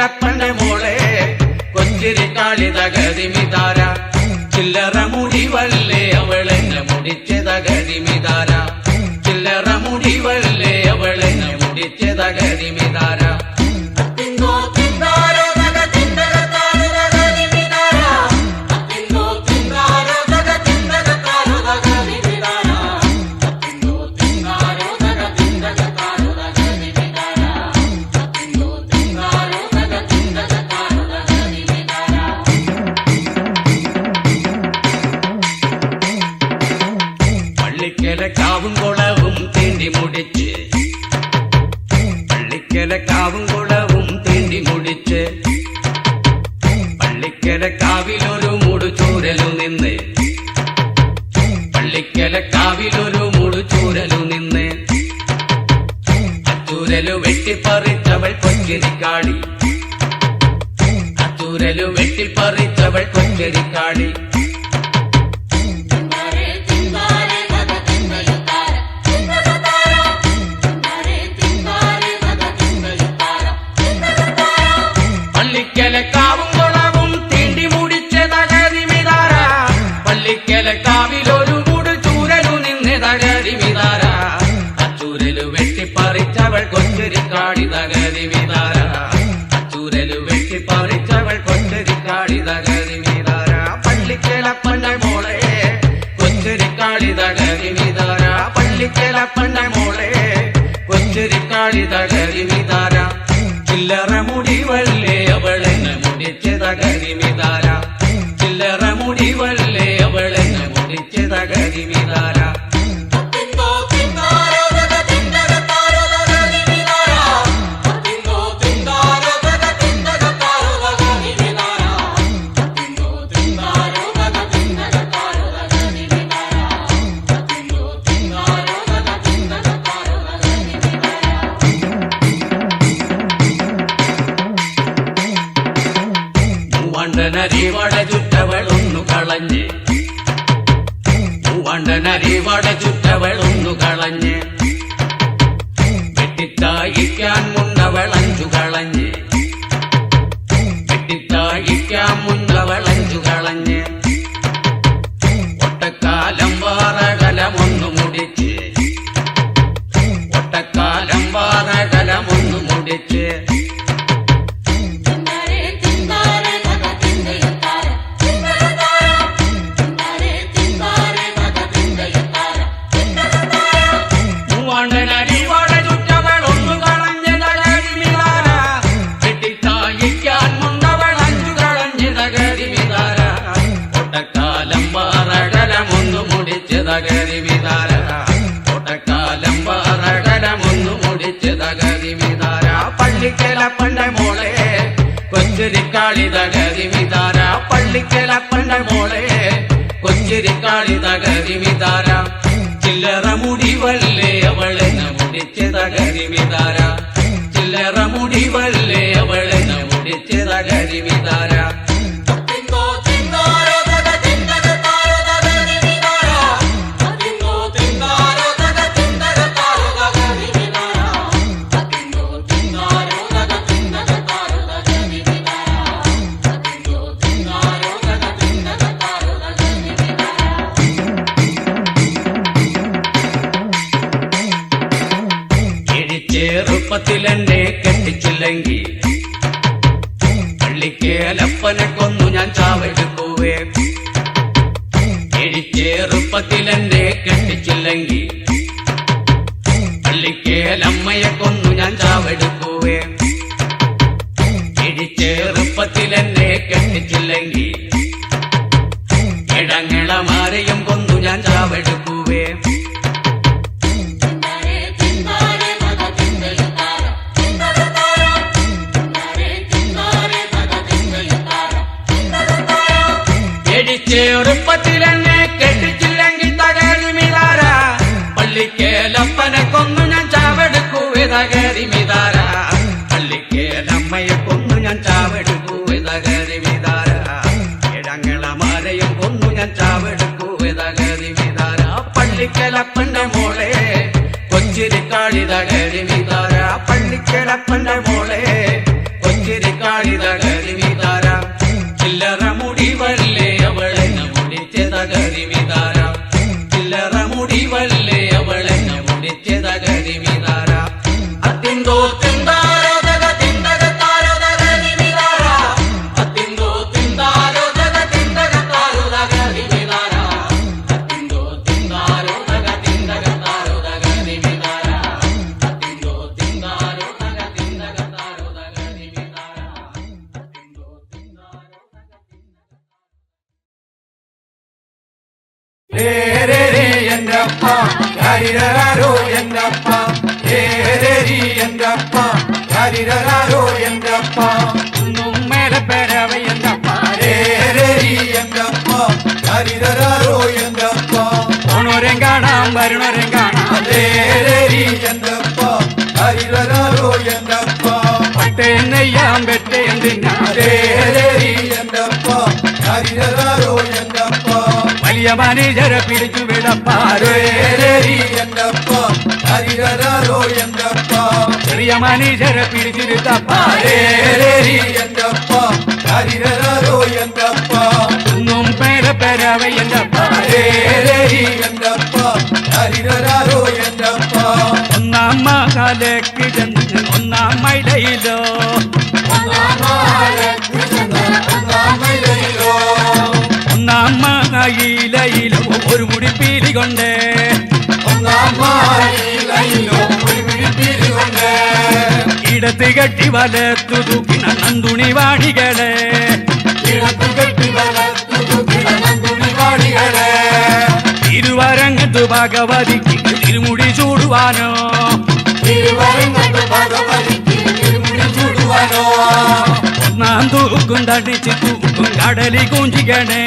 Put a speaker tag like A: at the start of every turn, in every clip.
A: പള്ളിക്കലപ്പന്റെ മോളെ കൊച്ചിരി കാളി തകരിമിതാര ചില്ലറ മുടിവല്ലേ അവളെന്നെ മുടിച്ച് തകരിമിതാര ചില്ലറ മുടിവല്ലേ അവളെന്നെ മുടിച്ച് തകരിമിതാര പള്ളിക്കലക്കാവും കുളവും തീണ്ടി മുടിച്ച് പള്ളിക്കലക്കാവും കുളവും തീണ്ടി മുടിച്ച് പള്ളിക്കലക്കാവിലൊരു മുടുചൂരലു നിന്ന് പള്ളിക്കലക്കാവിലൊരു മുടുചൂരലു നിന്ന് അച്ചൂരലു വെട്ടിപ്പറിച്ചവൾ കൊച്ചിരിക്കാളി അച്ചൂരലു വെട്ടിപ്പറിച്ചവൾ കൊച്ചിരിക്കാളി പള്ളിക്കലക്കാവും കുളവും തീണ്ടി മുടിച്ച തകരിമിതാര പള്ളിക്കലക്കാവിലൊരു മുടുചൂരലു നിന്ന് തകരിമിതാര അച്ചൂരലു വെട്ടിപ്പറിച്ചവൾ കൊച്ചിരിക്കാളി തകരിമിതാര അച്ചൂരലു വെട്ടിപ്പറിച്ചവൾ കൊച്ചിരിക്കാളി തകരിമിതാര പള്ളിക്കലപ്പന്റെ മോളെ കൊച്ചിരിക്കാളി തകരിമിതാര പള്ളിക്കലപ്പന്റെ മോളെ കൊച്ചിരിക്കാളി തകരിമിതാര ചില്ലറ മുടിവല്ലേ അവളെന്നെ മുടിച്ച് തകരിമിതാര ചില്ലറ മുടിവല്ലേ അവളെന്നെ മുടിച്ച് തകരിമിതാര മൂവണ്ടനരിവട ചുറ്റവളൊന്നു കളഞ്ഞ് മൂവണ്ടനരിവട ചുറ്റവളൊന്നു കളഞ്ഞ് വെട്ടിത്തായിക്കാൻ മുണ്ടവളഞ്ചു കളഞ്ഞ് വെട്ടിത്തായിക്കാൻ മുണ്ടവളഞ്ചു കളഞ്ഞ് ഒട്ടക്കാലം വാറകലമൊന്നു മുടിച്ച് ഒട്ടക്കാലം വാറകലമൊന്നു മുടിച്ച് ഒട്ടക്കാലം വാറകലമൊന്നു മുടിച്ച് തകരിമിതാര ഒട്ടക്കാലം വാറകലമൊന്നു മുടിച്ച് തകരിമിതാര പള്ളിക്കലപ്പന്റെ മോളെ കൊച്ചിരിക്കാളി തകരിമിതാര പള്ളിക്കലപ്പന്റെ മോളെ കൊച്ചിരിക്കാളി തകരിമിതാര ചില്ലറ മുടിവല്ലേ അവളെന്നെ മുടിച്ച് തകരിമിതാര ചില്ലറ മുടിവല്ലേ അവളെന്നെ മുടിച്ച് തകരിമിതാര ചെറുപ്പത്തിലെന്നെ കെട്ടിച്ചില്ലെങ്കിൽ പള്ളിക്കലപ്പനെ കൊന്നു ഞാൻ ചാവെടുക്കുവേ ചെറുപ്പത്തിലെന്നെ കെട്ടിച്ചില്ലെങ്കിൽ പള്ളിക്കലമ്മയെ കൊന്നു ഞാൻ ചാവെടുക്കുവേ ചെറുപ്പത്തിലെന്നെ കെട്ടിച്ചില്ലെങ്കിൽ ഇടങ്ങളമാരെയും കൊന്നു ഞാൻ ചാവെടുക്കുവേ ചെറുപ്പത്തിലെന്നെ കെട്ടിച്ചില്ലെങ്കിൽ തകരിമിതാര പള്ളിക്കലപ്പനെ കൊന്നു ഞാൻ ചാവെടുക്കുവേ തകരിമിതാര പള്ളിക്കലമ്മയെ കൊന്നു ഞാൻ ചാവെടുക്കുവേ തകരിമിതാര ഇടങ്ങളമാരെയും കൊന്നു ഞാൻ ചാവെടുക്കുവേ തകരിമിതാര പള്ളിക്കലപ്പന്റെ മോളെ കൊച്ചിരിക്കാളി തകരിമിതാര പള്ളിക്കലപ്പന്റെ മോളെ കൊച്ചിരിക്കാളി
B: ഏരേരി എന്റെ അപ്പ ഹരിരരാരോ എന്റെ അപ്പ ഏരേരി എന്റെ അപ്പ ഹരിരരാരോ എന്റെ അപ്പ
A: ഒന്നും മേലെ പേരവ എന്റെ അപ്പ
B: ഏരേരി എന്റെ അപ്പ ഹരിരരാരോ എന്റെ അപ്പ
A: ഓണോരം കാണാം വരുണോരം കാണാം
B: ഏരേരി എന്റെ അപ്പ ഹരിരരാരോ എന്റെ അപ്പ
A: പട്ടയം നെയ്യാം വെട്ടയം തിന്നാം
B: ഏരേരി എന്റെ അപ്പ ഹരിരരാരോ എന്റെ അപ്പ
A: വലിയ മനീജരെ പിടിച്ചു വിടപ്പാരേ
B: ഏരേരി എന്റെ അപ്പ ഹരിരരാരോ എന്റെ അപ്പ
A: ചെറിയ മനീജരെ പിടിച്ചിരുത്തപ്പാരേ
B: ഏരേരി എന്റെ അപ്പ ഹരിരരാരോ എന്റെ അപ്പ
A: ഒന്നും പേരെ പേരവ എന്റെ അപ്പ
B: ഏരേരി എന്റെ അപ്പ ഹരിരരാരോ എന്റെ അപ്പ
A: ഒന്നാം മകാലേക്ക് ചെന്ന് ഒന്നാം മൈലയിലോ ഒന്നാം മകയിലയിലോ ഒരു മുടിപ്പീലി കൊണ്ടേ ഇടത്ത് കെട്ടി വലത്തു തൂക്കിന നന്ദുണി വാണികളെ തിരുവരങ്ങത്തു ഭഗവതിക്ക് തിരുമുടി ചൂടുവാനോ ഒന്നാം തൂക്കും തടിച്ച് തൂക്കും കടലി കുഞ്ചിക്കണേ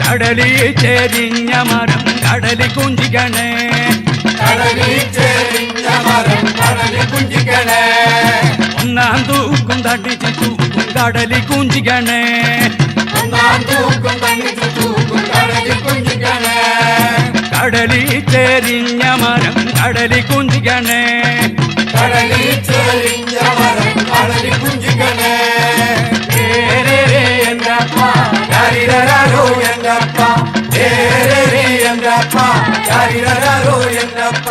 A: കടലി ചെരിഞ്ഞ മരം കടലി കുഞ്ചിക്കണേ ഒന്നാം തൂക്കും തടിച്ച് തൂക്കും കടലി കുഞ്ചിക്കണേ കടലി ചെരിഞ്ഞ മരം കടലി കുഞ്ചിക്കണേ ഏരേ എന്റെ അപ്പ
B: ഹരിരരാരോ എന്റെ അപ്പ ഏരേരി എന്റെ അപ്പ ഹരിരരാരോ എന്റെ അപ്പ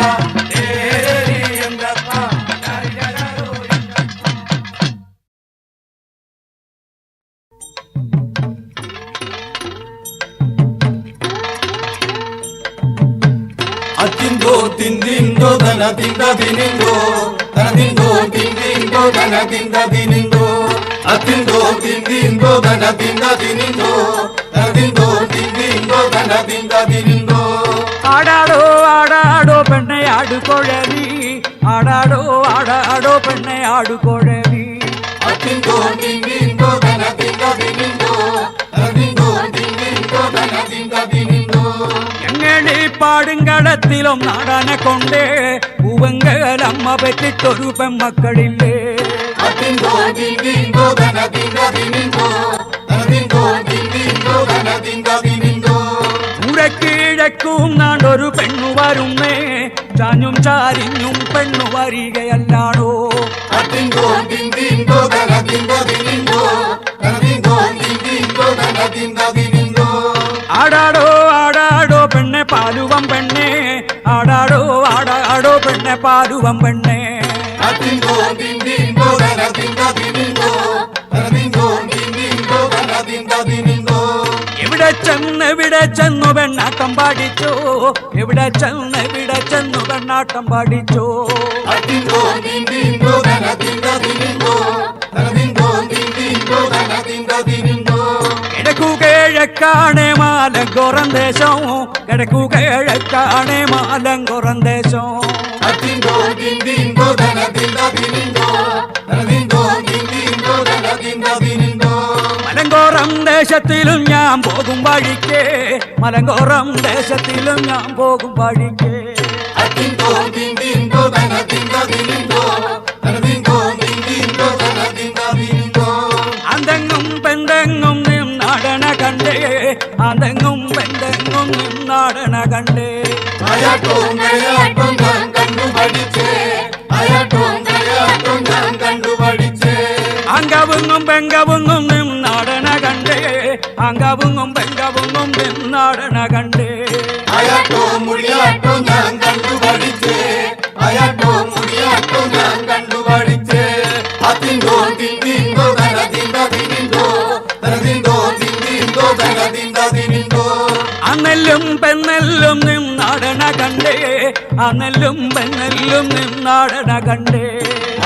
B: ഏരേരി എന്റെ അപ്പ ഹരിരരാരോ എന്റെ അപ്പ അത്തിന്തോ തിന്തിന്തോ ധന തിന്ത തിനിന്തോ ധനതിന്തോ തിന്തിന്തോ ധന തിന്ത തിനിന്തോ അത്തിന്തോ തിന്തിന്തോ ധന തിന്ത തിനിന്തോ ധനതിന്തോ തിന്തിന്തോ ധന തിന്ത തിനിന്തോ
A: ആടാടോ ആടാടോ പെണ്ണെ ആടുകൊഴലി ആടാടോ ആടാടോ പെണ്ണെ ആടുകൊഴലി
B: അത്തിന്തോ തിന്തിന്തോ ധന തിന്ത തിനിന്തോ ധനതിന്തോ തിന്തിന്തോ ധന തിന്ത തിനിന്തോ
A: ഞങ്ങളീ പാടുങ്കടത്തിലും നാടാനെ കൊണ്ടേ പൂവങ്കലമ്മ പറ്റിട്ടൊരു പെമ്മക്കളില്ലേ
B: അത്തിന്തോ തിന്തിന്തോ ധന തിന്ത തിനിന്തോ ധനതിന്തോ തിന്തിന്തോ ധന തിന്ത തിനിന്തോ
A: ഉടക്കീഴക്കും നാടൊരു പെണ്ണു വരുന്നേ ചാഞ്ഞും ചാരിഞ്ഞും പെണ്ണു വരികയല്ലാണോ
B: അത്തിന്തോ തിന്തിന്തോ ധന തിന്ത തിനിന്തോ ധനതിന്തോ തിന്തിന്തോ ധന തിന്ത തിനിന്തോ
A: ആടാടോ ആടാടോ പെണ്ണെ പാലുവം പെണ്ണെ ആടാടോ ആടാടോ പെണ്ണെ പാലുവം പെണ്ണെ
B: അത്തിന്തോ തിന്തിന്തോ ധന തിന്ത തിനിന്തോ ധനതിന്തോ തിന്തിന്തോ ധന തിന്ത തിനിന്തോ
A: എവിടെ ചെന്നു പെണ്ണാട്ടം പാടിച്ചോ എവിടെ ചെന്നു പെണ്ണാട്ടം പാടിച്ചോ
B: അത്തിന്തോ തിന്തിന്തോ ധന തിന്ത തിനിന്തോ ധനതിന്തോ തിന്തിന്തോ ധന തിന്ത തിനിന്തോ
A: കിഴക്കു കിഴക്കാണേ മാലങ്കുറം ദേശം കിഴക്കു കിഴക്കാണേ മാലങ്കുറം ദേശം
B: അത്തിന്തോ തിന്തിന്തോ ധന തിന്ത തിനിന്തോ ധനതിന്തോ തിന്തിന്തോ ധന തിന്ത തിനിന്തോ
A: മലങ്കോറം ദേശത്തിലും ഞാൻ പോകും വഴിക്ക് മലങ്കോറം ദേശത്തിലും ഞാൻ പോകും വഴിക്ക്
B: അത്തിന്തോ തിന്തിന്തോ ധന തിന്ത തിനിന്തോ ധനതിന്തോ തിന്തിന്തോ ധന തിന്ത തിനിന്തോ
A: അന്തെങ്ങും പെന്തെങ്ങും നിന്നാടണ കണ്ടേ അന്തെങ്ങും പെന്തെങ്ങും നിന്നാടണ കണ്ടേ
B: അയാട്ടവും കളയാട്ടവും ഞാൻ കണ്ടു പഠിച്ചേ അയാട്ടവും കളയാട്ടവും ഞാൻ കണ്ടു പഠിച്ചേ
A: അങ്കവുങ്ങും പെങ്കവുങ്ങും നിന്നാടണ കണ്ടേ അങ്കവുങ്ങും പെങ്കവുങ്ങും നിന്നാടണ കണ്ടേ
B: അയാട്ടവും മുടിയാട്ടവും ഞാൻ കണ്ടു പഠിച്ചേ അയാട്ടവും മുടിയാട്ടവും ഞാൻ കണ്ടു പഠിച്ചേ അത്തിന്തോ തിന്തിന്തോ ധന തിന്ത തിനിന്തോ ധനതിന്തോ തിന്തിന്തോ ധന തിന്ത തിനിന്തോ
A: അന്നെല്ലും പെണ്ണെല്ലും നിന്നാടണ കണ്ടേ അന്നെല്ലും പെണ്ണെല്ലും നിന്നാടണ കണ്ടേ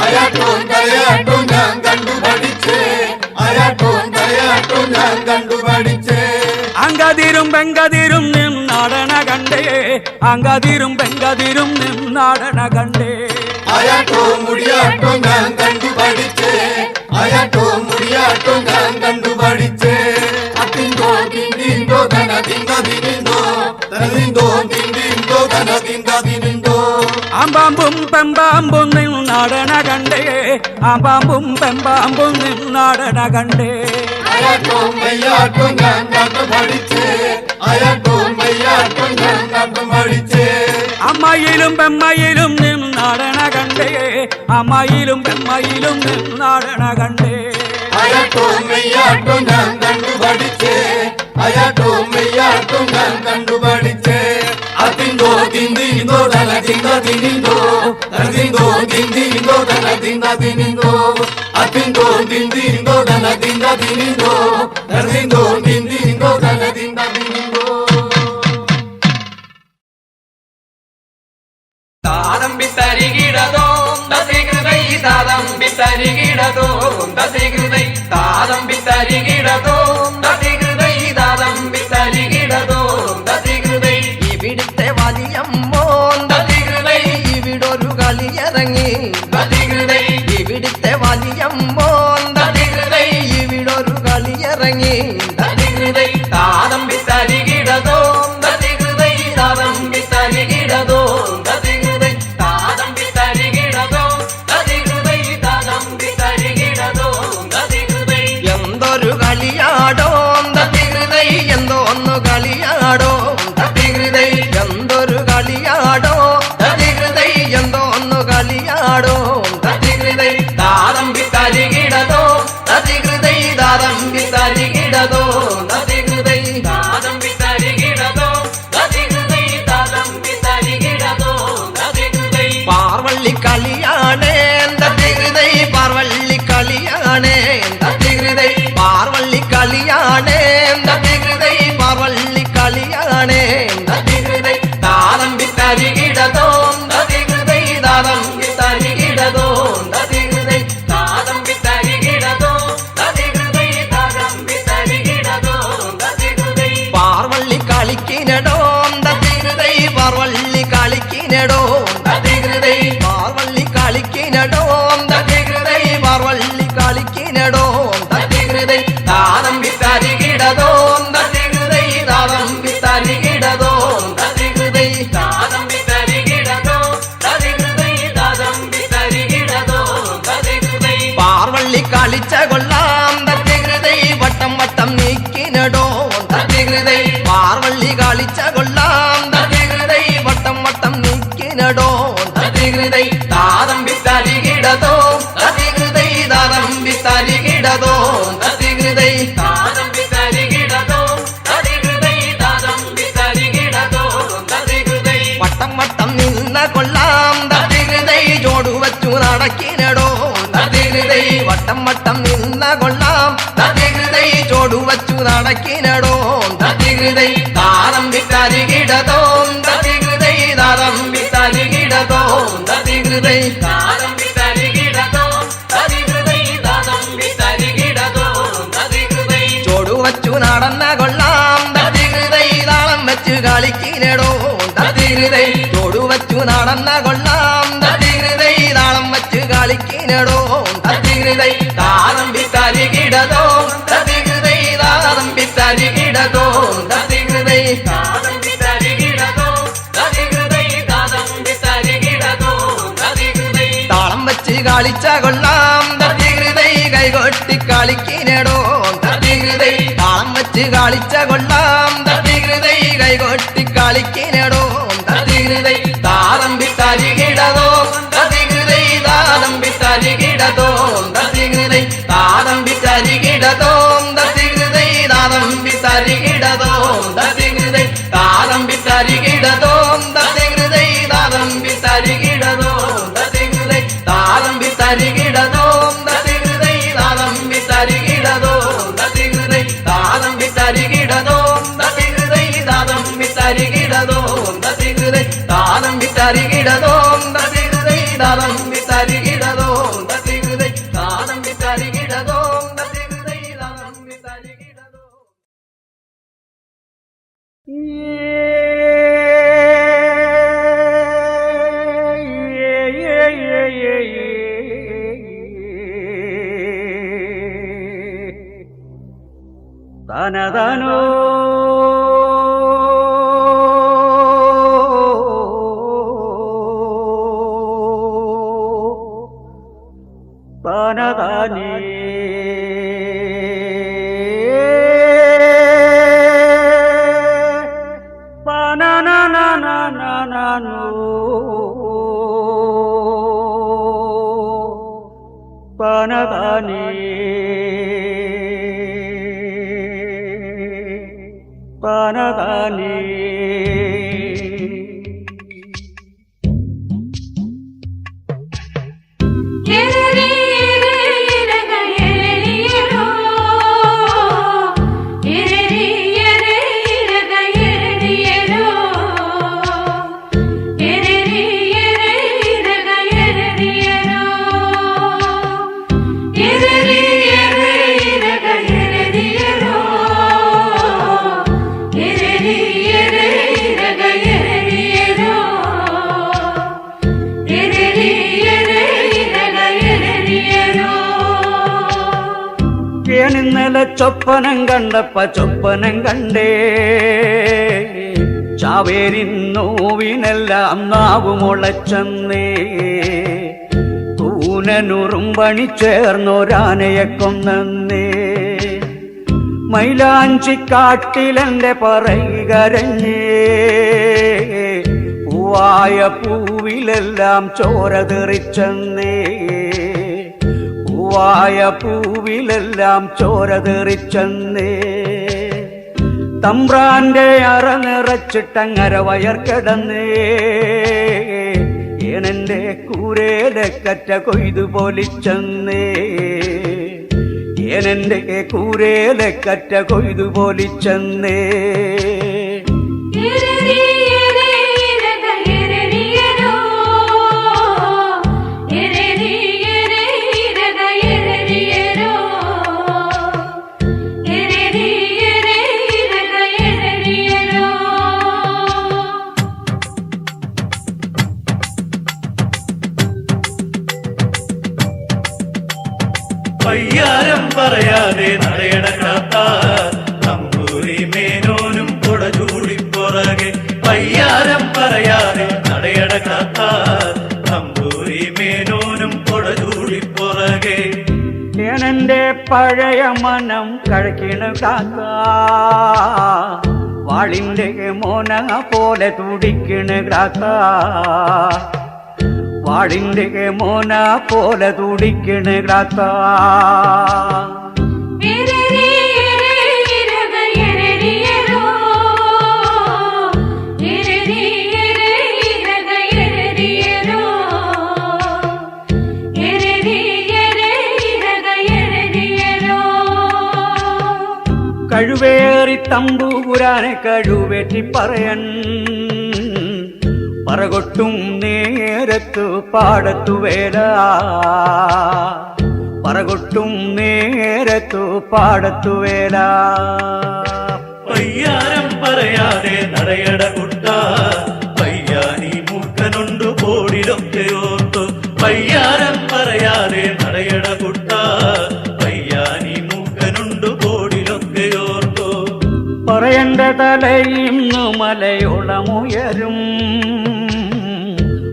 B: അയാട്ടവും കളയാട്ടവും ഞാൻ കണ്ടു പഠിച്ചേ അയാട്ടവും കളയാട്ടവും
C: അങ്കതിരും പെങ്കതിരും നിന്നാടണ കണ്ടേ അങ്കതിരും പെങ്കതിരും നിന്നാടണ കണ്ടേ
B: ആയാട്ടോ മുടിയാട്ടോ ഞാൻ കണ്ടു പഠിച്ചേ ആയാട്ടോ മുടിയാട്ടോ ഞാൻ കണ്ടു പഠിച്ചേ അതിന്തോ തിന്തിന്തോ ധനതിന്തതിനിന്തോ ധനതിന്തോ തിന്തിന്തോ ധനതിന്തതിനിന്തോ
C: ആമ്പാമ്പും പെമ്പാമ്പും നിന്നാടണ കണ്ടേ ആമ്പാമ്പും പെമ്പാമ്പും നിന്നാടണ കണ്ടേ
B: ആയാട്ടോ മെയ്യാട്ടോ ഞാൻ കണ്ടു പഠിച്ചേ ആയാട്ടോ മെയ്യാട്ടോ ഞാൻ കണ്ടു പഠിച്ചേ
C: അമ്മയിലും പെമ്മയിലും നിന്നാടണ കണ്ടേ അമ്മയിലും പെമ്മയിലും നിന്നാടണ കണ്ടേ
B: ആയാട്ടോ മെയ്യാട്ടോ ഞാൻ കണ്ടു പഠിച്ചേ ആയാട്ടോ മെയ്യാട്ടോ ഞാൻ കണ്ടു പഠിച്ചേ അതിന്തോ തിന്തിന്തോ ധനതിന്തതിനിന്തോ ധനതിന്തോ തിന്തിന്തോ ധനതിന്തതിനിന്തോ അതിന്തോ തിന്തിന്തോ ധനതിന്തതിനിന്തോ ധനതിന്തോ തിന്തിന്തോ ധനതിന്തതിനിന്തോ
A: താതമ്പി തരികിടതോ ദതികൃതൈ താതമ്പി തരികിടതോ ദതികൃതൈ താതമ്പി തരികിടതോ ദതികൃതൈ താതമ്പി തരികിടതോ ദതികൃതൈ
D: ഇവിടുത്തെ വലിയമ്മോ
A: ദതികൃതൈ
D: ഇവിടൊരു കളിയിറങ്ങി
A: ദതികൃതൈ
D: ഇവിടുത്തെ വലിയമ്മോ
A: ദതികൃതൈ
D: ഇവിടൊരു കളിയിറങ്ങി
A: ദതികൃതൈ താതമ്പി തരികിടതോ ദതികൃതൈ താതമ്പി തരികിടതോ ദതികൃതൈ താതമ്പി തരികിടതോ ദതികൃതൈ താതമ്പി തരികിടതോ ദതികൃതൈ
D: എന്തൊരു കളിയാടോ
A: ദതികൃതൈ
D: എന്തോന്നു കളിയാടോ
A: ദതികൃതൈ
D: എന്തൊരു കളിയാടോ
A: ദതികൃതൈ
D: എന്തോന്നു കളിയാടോ
A: ദതികൃതൈ താതമ്പി തരികിടതോ ദതികൃതൈ താതമ്പി തരികിടതോ ദതികൃതൈ താതമ്പി തരികിടതോ ദതികൃതൈ താതമ്പി തരികിടതോ ദതികൃതൈ
D: പാർവള്ളി കളിയാണേ
A: ദതികൃതൈ
D: പാർവള്ളി കളിയാണേ
A: ദതികൃതൈ
D: പാർവള്ളി കളിയാണേ
A: ദതികൃതൈ
D: പാർവള്ളി കളിയാണേ
A: ദതികൃതൈ താതമ്പി തരികിടതോ ദതികൃതൈ താതമ്പി തരികിടതോ ദതികൃതൈ താതമ്പി തരികിടതോ ദതികൃതൈ താതമ്പി തരികിടതോ ദതികൃതൈ
D: പാർവള്ളി കളിക്കിനടോ
A: ദതികൃതൈ
D: പാർവള്ളി കളിക്കിനടോ
A: ദതികൃതൈ
D: പാർവള്ളി കളിക്കിനടോ
A: ദതികൃതൈ
D: പാർവള്ളി കളിക്കിനടോ
A: ദതികൃതൈ താതമ്പി തരികിടതോ ദതികൃതൈ താതമ്പി തരികിടതോ ദതികൃതൈ താതമ്പി തരികിടതോ ദതികൃതൈ താതമ്പി തരികിടതോ ദതികൃതൈ
D: പാർവള്ളി കളിച്ച കൊള്ളാം
A: ദതികൃതൈ
D: വട്ടം വട്ടം നീക്കിനടോ
A: ദതികൃതൈ
D: പാർവള്ളി കളിച്ച കൊള്ളാം
A: ദതികൃതൈ
D: വട്ടം വട്ടം നീക്കിനടോ
A: ദതികൃതൈ താതമ്പി തരികിടതോ ദതികൃതൈ താതമ്പി തരികിടതോ ദതികൃതൈ താതമ്പി തരികിടതോ ദതികൃതൈ താതമ്പി തരികിടതോ ദതികൃതൈ
D: വട്ടം വട്ടം നിന്ന കൊള്ളാം
A: ദതികൃതൈ
D: ജോടു വച്ചു നടക്കിനടോ
A: ദതികൃതൈ
D: വട്ടം വട്ടം നിന്ന കൊള്ളാം
A: ദതികൃതൈ
D: ജോടു വച്ചു നടക്കിനടോ
A: ദതികൃതൈ താതമ്പി തരികിടതോ ദതികൃതൈ താതമ്പി തരികിടതോ ദതികൃതൈ താതമ്പി തരികിടതോ ദതികൃതൈ താതമ്പി തരികിടതോ ദതികൃതൈ
D: ജോടു വച്ചു നടന്ന കൊള്ളാം
A: ദതികൃതൈ
D: താളം വെച്ച് കളിക്കിനടോ
A: ദതികൃതൈ
D: ജോടു വച്ചു നടന്ന കൊള്ളാം
A: ദതികൃതൈ
D: താളം വെച്ച് കളിക്കിനടോ
A: ദതികൃതൈ താതമ്പി തരികിടതോ ദതികൃതൈ താതമ്പി തരികിടതോ ദതികൃതൈ താതമ്പി തരികിടതോ ദതികൃതൈ താതമ്പി തരികിടതോ ദതികൃതൈ
D: താളം വെച്ച് കളിച്ച കൊള്ളാം
A: ദതികൃതൈ
D: കൈകൊട്ടി കളിക്കിനടോ
A: ദതികൃതൈ
D: താളം വെച്ച് കളിച്ച കൊള്ളാം
A: ദതികൃതൈ
D: കൈകൊട്ടി കളിക്കിനടോ
A: ദതികൃതൈ താതമ്പി തരികിടതോ ദതികൃതൈ താതമ്പി തരികിടതോ ദതികൃതൈ താതമ്പി തരികിടതോ ദതികൃതൈ താതമ്പി തരികിടതോ ദതികൃതൈ താതമ്പി തരികിടതോ ദതികൃതൈ താതമ്പി തരികിടതോ ദതികൃതൈ താതമ്പി തരികിടതോ ദതികൃതൈ താതമ്പി തരികിടതോ ദതികൃതൈ താതമ്പി തരികിടതോ ദതികൃതൈ താതമ്പി തരികിടതോ ദതികൃതൈ താതമ്പി തരികിടതോ ദതികൃതൈ താതമ്പി തരികിടതോ ദതികൃതൈ താതമ്പി തരികിടതോ
C: താനതാനോ താനതാനേ പാനതാനേ പാനതാനേ ഇന്നലെ ചൊപ്പനം കണ്ടപ്പ ചൊപ്പനം കണ്ടേ ചാവേരിന്നോവിനെല്ലാം നാവു മുളച്ചെന്നേ തൂനനുറുമ്പണി ചേർന്നൊരാനയെ കൊന്നേ മൈലാഞ്ചിക്കാട്ടിലെന്റെ പറകരഞ്ഞേ പൂവായ പൂവിലെല്ലാം ചോര തെറിച്ചെന്നേ പൂവായ പൂവിലെല്ലാം ചോര തെറിച്ചെന്നേ തമ്പ്രാന്റെ അറ നിറച്ചിട്ടങ്ങര വയർക്കിടന്നേ ഏനെന്റെ കൂരേലെ കറ്റ കൊയ്തു പൊലിച്ചെന്നേ ഏനെന്റെ കൂരേലെ കറ്റ കൊയ്തു പൊലിച്ചെന്നേ
B: പയ്യാരം പറയാതെ നടയടക്കാത്ത നമ്പൂരി മേനോനും കൊടചൂടി പുറകെ പയ്യാരം പറയാതെ നടയടക്കാത്ത നമ്പൂരി മേനോനും കൊടചൂടി പുറകെ
C: എന്റെ പഴയ മനം കഴക്കിണ കാക്ക വാളിന്റെ മോന പോലെ തുടിക്കണ കാക്ക വാളിന്റെ മോന പോലെ തുടിക്കണ കാക്ക കഴിവേറി തമ്പൂരാനെ കഴിവേറ്റി പറയൻ പറകൊട്ടും നേരത്തു പാടത്തു വേല പറകൊട്ടും നേരത്തു പാടത്തു വേല
B: പയ്യാരം പറയാതെ നടയട കുട്ട പയ്യാനി മൂക്കനുണ്ടു കോടിലൊക്കെ ഓർത്തു പയ്യാരം പറയാതെ നടയട കുട്ട പയ്യാനി മൂക്കനുണ്ടു കോടിലൊക്കെ ഓർത്തു
C: പറയണ്ട തലയിന്നു മലയോളമുയരും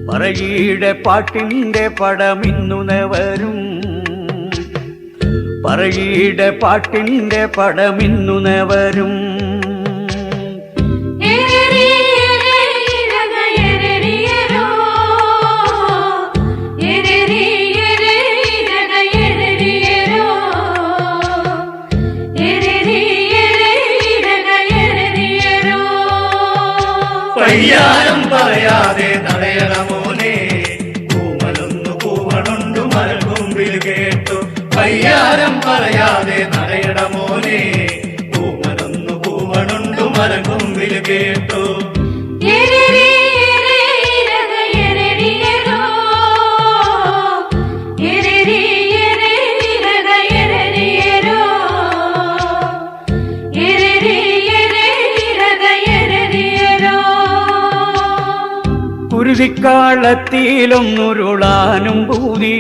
C: പറയുടെ പാട്ടിന്റെ പടമിന്നു നെവരും പറയുടെ പാട്ടിന്റെ പടമിന്നു നെവരും
B: പയ്യാരം പറയാതെ നടയണ മോനെ കൂമലൊന്നു കൂവണുണ്ടു മരക്കൊമ്പിൽ കേട്ടു പയ്യാരം പറയാതെ നടയണ മോനെ കൂമലൊന്നു കൂവണുണ്ടു മരക്കൊമ്പിൽ കേട്ടു
C: കുരുതിക്കാളത്തിലൊന്നുരുളാനും പൂതി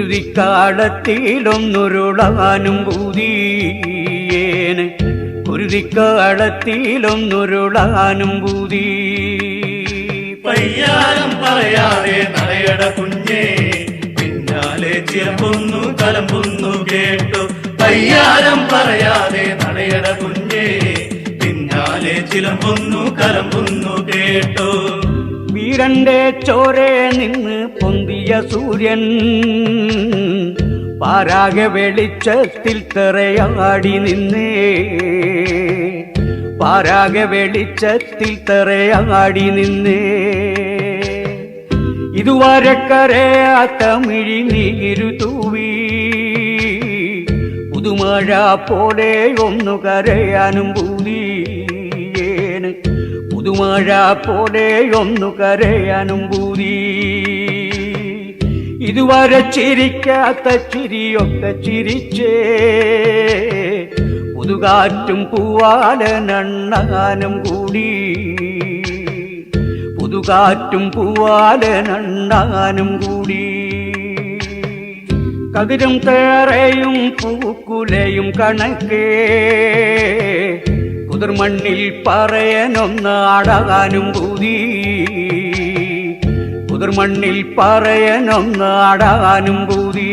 C: കുരുതിക്കാലത്തിലൊന്നുരുളാനും പൂതിയേന് കുരുതിക്കാലത്തിലൊന്നുരുളാനും പൂതി
B: പയ്യാരം പറയാതെ നടയട കുഞ്ഞേ പിന്നാലെ ചിലമ്പൊന്നു കലമ്പൊന്നു കേട്ടു പയ്യാരം പറയാതെ നടയട കുഞ്ഞേ പിന്നാലെ ചിലമ്പൊന്നു കലമ്പൊന്നു കേട്ടു
C: വീരന്റെ ചോരെ നിന്ന് പൊന്തിയ സൂര്യൻ പാരാകെ വെളിച്ചത്തിൽ തെറയാടി നിന്നേ പാരാകെ വെളിച്ചത്തിൽ തെറയാടി നിന്നേ ഇതുവരെ കരയാത്ത മിഴിനീരു തൂവി പുതുമഴ പോലെ ഒന്നു കരയാനും പൂതിയേന് പുതുമഴ പോലെ ഒന്നു കരയാനും പൂതി ഇതുവരെ ചിരിക്കാത്ത ചിരിയൊക്കെ ചിരിച്ചേ പുതുകാറ്റും പൂവാലനണ്ണാനും കൂടി പുതുകാറ്റും പൂവാലനണ്ണാനും കൂടി കതിരും തേറയും പൂക്കുലയും കണക്കേ കുതിർമണ്ണിൽ പറയനൊന്നാടാനും പൂതി കുതിർമണ്ണിൽ പറയനൊന്നാടാനും പൂതി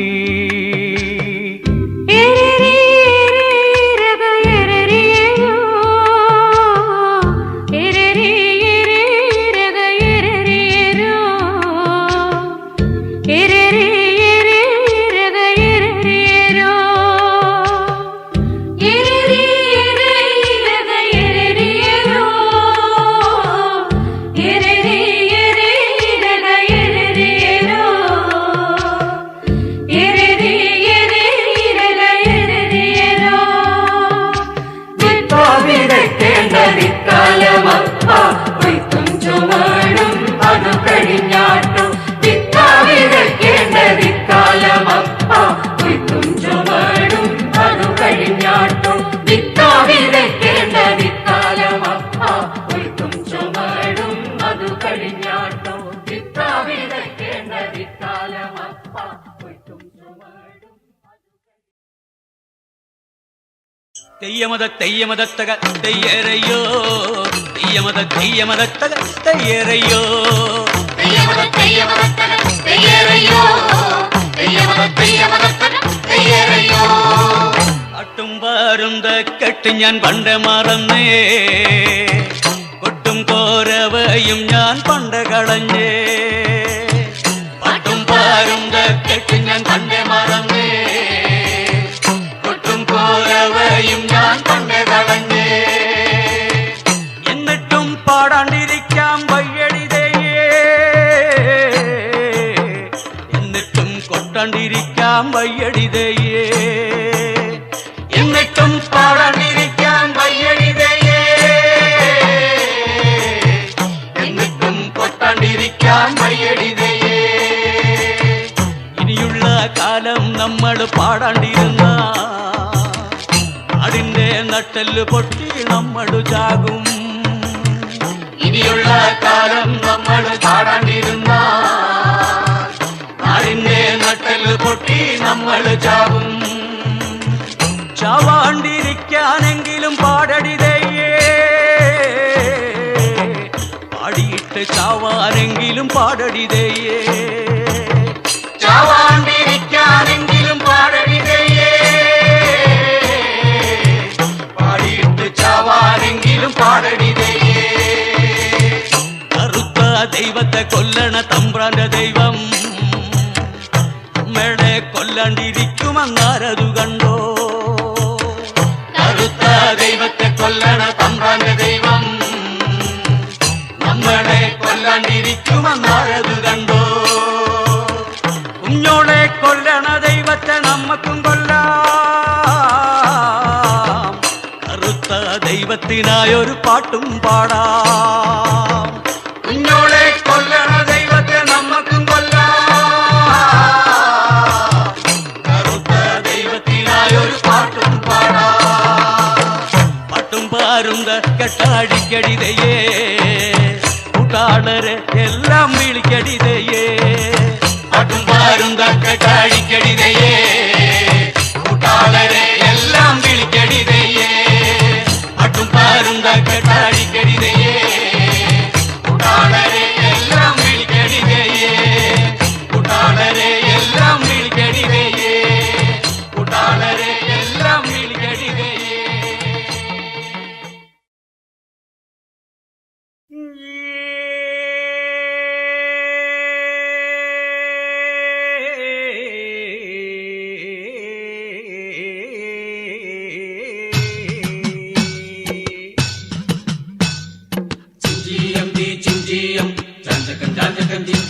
C: തെയ്യമതത്തക തെയ്യരയ്യോ തെയ്യമതത്തക തെയ്യരയ്യോ അട്ടും പാരുന്ത കെട്ട് ഞാൻ പണ്ട് മറന്നേ കൊട്ടും കോരവയും ഞാൻ പണ്ട് കളഞ്ഞേ പട്ടും പാരുന്ത കെട്ട് ഞാൻ പണ്ട് മറന്നേ കൊട്ടും കോരവയും ഞാൻ പണ്ട് കളഞ്ഞേ എന്നിട്ടും പാടാണ്ടിരിക്കാം വയ്യടിതയേ എന്നിട്ടും കൊട്ടാണ്ടിരിക്കാം വയ്യടിതയേ എന്നിട്ടും പാടാണ്ടിരിക്കാം വയ്യടിതയേ എന്നിട്ടും കൊട്ടാണ്ടിരിക്കാം വയ്യടിതയേ ഇനിയുള്ള കാലം നമ്മൾ പാടാണ്ടിരുന്ന അതിന്റെ നട്ടല് പൊട്ടി നമ്മൾ ചാകും ഇനിയുള്ള കാലം നമ്മൾ പാടാണ്ടിരുന്ന അതിന്റെ നട്ടല് പൊട്ടി നമ്മൾ ചാകും ചാവാണ്ടിരിക്കാനെങ്കിലും പാടടിതയ്യേ പാടിയിട്ട് ചാവാനെങ്കിലും പാടടിതയ്യേ ചാവാണ്ടിരിക്കാനെങ്കിലും പാടടിതയ്യേ പാടിയിട്ട് ചാവാനെങ്കിലും പാടടിതയ്യേ കറുത്ത ദൈവത്തെ കൊല്ലണ തമ്പ്രാന്റെ ദൈവം നമ്മളുടെ കൊല്ലാണ്ടിരിക്കുമങ്ങാരതു കണ്ടോ കറുത്ത ദൈവത്തെ കൊല്ലണ തമ്പ്രാന്റെ ദൈവം നമ്മളെ കൊല്ലാണ്ടിരിക്കുമങ്ങാരതു കണ്ടോ കുഞ്ഞോളെ കൊല്ലണ ദൈവത്തെ നമ്മക്കും കൊല്ലാം കറുത്ത ദൈവത്തിനായൊരു പാട്ടും പാടാം കുഞ്ഞോളെ കൊല്ലണ ദൈവത്തെ നമ്മക്കും കൊല്ലാം കറുത്ത ദൈവത്തിനായൊരു പാട്ടും പാടാം പാട്ടും പാരുന്ന കെട്ടാടിക്കടിതയേ കൂട്ടാളരെ എല്ലാം വിളിക്കടിതയേ പാട്ടും പാരുന്ന കെട്ടാടിക്കടി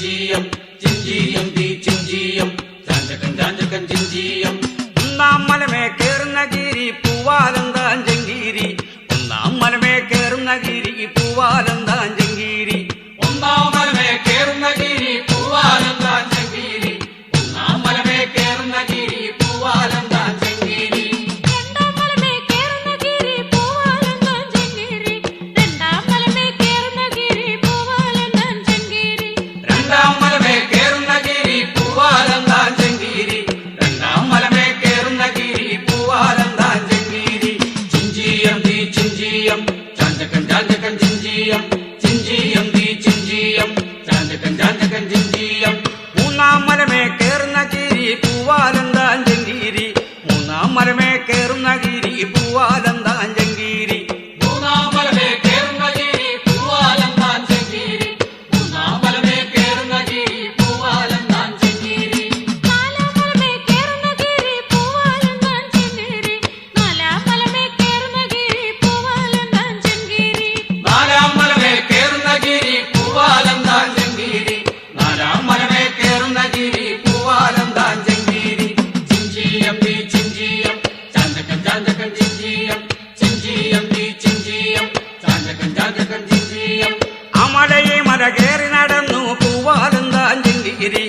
A: ചിഞ്ചിയം ചിഞ്ചിയം തീ ചിഞ്ചിയം ചാഞ്ചകൻ ചാഞ്ചകൻ ചിഞ്ചിയം
C: ഒന്നാം മലമേ കേറുന്ന ഗിരി പൂവാലന്താൻ ചെങ്കീരി ഒന്നാം മലമേ കേറുന്ന ഗിരി പൂവാലന്താൻ ചെങ്കീരി
A: ഒന്നാം മലമേ കേറുന്ന ഗിരി പൂവാലന്താൻ ചെങ്കീരി ഒന്നാം മലമേ കേറുന്ന ഗിരി പൂവാലന്താൻ ചെങ്കീരി
E: രണ്ടാം മലമേ കേറുന്ന ഗിരി പൂവാലന്താൻ ചെങ്കീരി രണ്ടാം മലമേ കേറുന്ന ഗിരി പൂവാലന്താൻ ചെങ്കീരി
A: രണ്ടാം മലമേ കേറുന്ന ഗിരി പൂവാലന്താൻ ചെങ്കീരി രണ്ടാം മലമേ കേറുന്ന ഗിരി പൂവാലന്താൻ ചെങ്കീരി ചിഞ്ചിയം തീ ചിഞ്ചിയം ചാഞ്ചകൻ ചാഞ്ചകൻ ചിഞ്ചിയം ചിഞ്ചിയം തീ ചിഞ്ചിയം ചാഞ്ചകൻ ചാഞ്ചകൻ ചിഞ്ചിയം
C: മൂന്നാം മലമേ കേറുന്ന ഗിരി പൂവാലന്താൻ ചെങ്കീരി മൂന്നാം മലമേ കേറുന്ന ഗിരി പൂവാലന്താൻ ചെങ്കീരി
A: മൂന്നാം മലമേ കേറുന്ന ഗിരി പൂവാലന്താൻ ചെങ്കീരി മൂന്നാം മലമേ കേറുന്ന ഗിരി പൂവാലന്താൻ ചെങ്കീരി
E: നാലാം മലമേ കേറുന്ന ഗിരി പൂവാലന്താൻ ചെങ്കീരി നാലാം മലമേ കേറുന്ന ഗിരി പൂവാലന്താൻ ചെങ്കീരി
A: നാലാം മലമേ കേറുന്ന ഗിരി പൂവാലന്താൻ ചെങ്കീരി നാലാം മലമേ കേറുന്ന ഗിരി പൂവാലന്താൻ ചെങ്കീരി ചിഞ്ചിയം തീ ചിഞ്ചിയം ചാഞ്ചകൻ ചാഞ്ചകൻ ചിഞ്ചിയം ചിഞ്ചിയം തീ ചിഞ്ചിയം ചാഞ്ചകൻ ചാഞ്ചകൻ ചിഞ്ചിയം
C: അമലയെ മല കയറി നടന്നു പൂവാലന്താൻ ചെങ്കീരി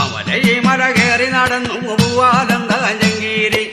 C: അമലയെ മല കയറി നടന്നു പൂവാലന്താൻ ചെങ്കീരി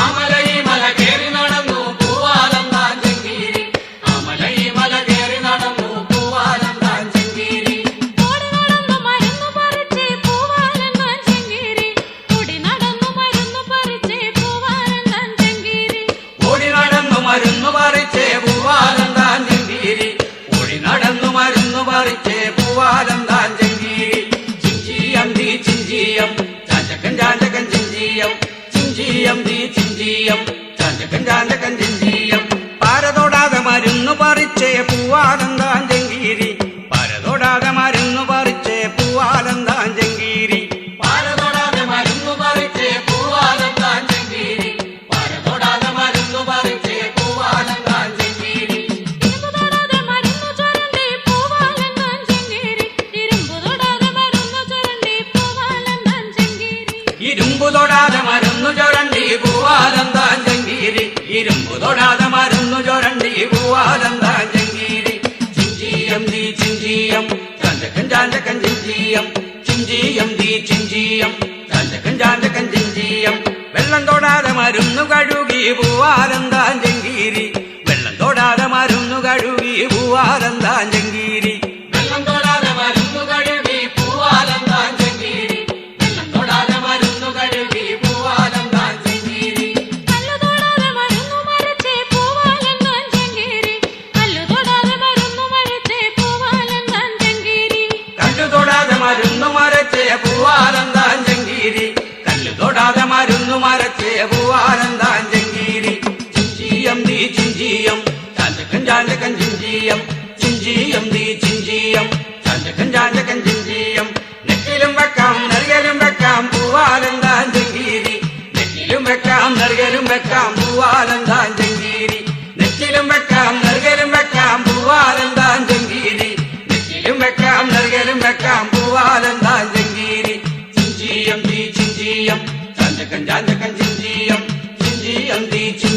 A: അമലയി മല കേറി നടന്നു പൂവാലന്താൻ ചെങ്കീരി അമലയി മല കേറി നടന്നു പൂവാലന്താൻ ചെങ്കീരി
E: ഓടി നടന്നു മരുന്നു പറിച്ച് പൂവാലന്താൻ ചെങ്കീരി ഓടി നടന്നു മരുന്നു പറിച്ച് പൂവാലന്താൻ ചെങ്കീരി
A: ഓടി നടന്നു മരുന്നു പറിച്ചേ പൂവാലന്താൻ ചെങ്കീരി ഓടി നടന്നു മരുന്നു പറിച്ചേ പൂവാലന്താൻ ചെങ്കീരി ചിഞ്ചിയം തീ ചിഞ്ചിയം ചാഞ്ചകൻ ചാഞ്ചകൻ ചിഞ്ചിയം ചിഞ്ചിയം തീ ചിഞ്ചിയം ചാഞ്ചകൻ ചാഞ്ചകൻ ചിഞ്ചിയം
C: പാരതൊടാതെ മരുന്നു പറിച്ചേ പൂവാലന്താൻ ചെങ്കീരി പാരതൊടാതെ മരുന്നു പറിച്ചേ പൂവാലന്താൻ ചെങ്കീരി
A: പാരതൊടാതെ മരുന്നു പറിച്ചേ പൂവാലന്താൻ ചെങ്കീരി പാരതൊടാതെ മരുന്നു പറിച്ചേ പൂവാലന്താൻ ചെങ്കീരി
E: ഇരുമ്പു തൊടാതെ മരുന്നു ചുരണ്ടി പൂവാലന്താൻ ചെങ്കീരി ഇരുമ്പു തൊടാതെ മരുന്നു ചുരണ്ടി പൂവാലന്താൻ ചെങ്കീരി
A: ഇരുമ്പു തൊടാതെ മരുന്നു ചുരണ്ടി പൂവാലന്താൻ ചെങ്കീരി ഇരുമ്പു തൊടാതെ മരുന്നു ചുരണ്ടി പൂവാലന്താൻ ചെങ്കീരി ചിഞ്ചിയം തീ ചിഞ്ചിയം ചാഞ്ചകൻ ചാഞ്ചകൻ ചിഞ്ചിയം ചിഞ്ചിയം തീ ചിഞ്ചിയം ചാഞ്ചകൻ ചാഞ്ചകൻ ചിഞ്ചിയം
C: വെള്ളം തൊടാതെ മരുന്നു കഴുകി പൂവാലന്താൻ ചെങ്കീരി വെള്ളം തൊടാതെ മരുന്നു കഴുകി പൂവാലന്താൻ ചെങ്കീരി
A: വെള്ളം തൊടാതെ മരുന്നു കഴുകി പൂവാലന്താൻ ചെങ്കീരി വെള്ളം തൊടാതെ മരുന്നു കഴുകി പൂവാലന്താൻ ചെങ്കീരി
E: കല്ലു തൊടാതെ മരുന്നു മരച്ചേ പൂവാലന്താൻ ചെങ്കീരി കല്ലു തൊടാതെ മരുന്നു മരച്ചേ പൂവാലന്താൻ ചെങ്കീരി
A: കല്ലു തൊടാതെ മരുന്നു മരച്ചേ പൂവാലന്താൻ ചെങ്കീരി കല്ലു തൊടാതെ മരുന്നു മരച്ചേ പൂവാലന്താൻ ചെങ്കീരി ചിഞ്ചിയം തീ ചിഞ്ചിയം ചാഞ്ചകൻ ചാഞ്ചകൻ ചിഞ്ചിയം ചിഞ്ചിയം തീ ചിഞ്ചിയം ചാഞ്ചകൻ ചാഞ്ചകൻ ചിഞ്ചിയം നെറ്റിലും വെക്കാം നെറുകലും വെക്കാം പൂവാലന്താൻ ചെങ്കീരി നെറ്റിലും വെക്കാം നെറുകലും വെക്കാം പൂവാലന്താൻ ചെങ്കീരി നെറ്റിലും വെക്കാം നെറുകലും വെക്കാം പൂവാലന്താൻ ചെങ്കീരി നെറ്റിലും വെക്കാം നെറുകലും വെക്കാം പൂവാലന്താൻ ചെങ്കീരി ചിഞ്ചിയം തീ ചിഞ്ചിയം ചാഞ്ചകൻ ചാഞ്ചകൻ ചിഞ്ചിയം ചിഞ്ചിയം തീ ചിഞ്ചിയം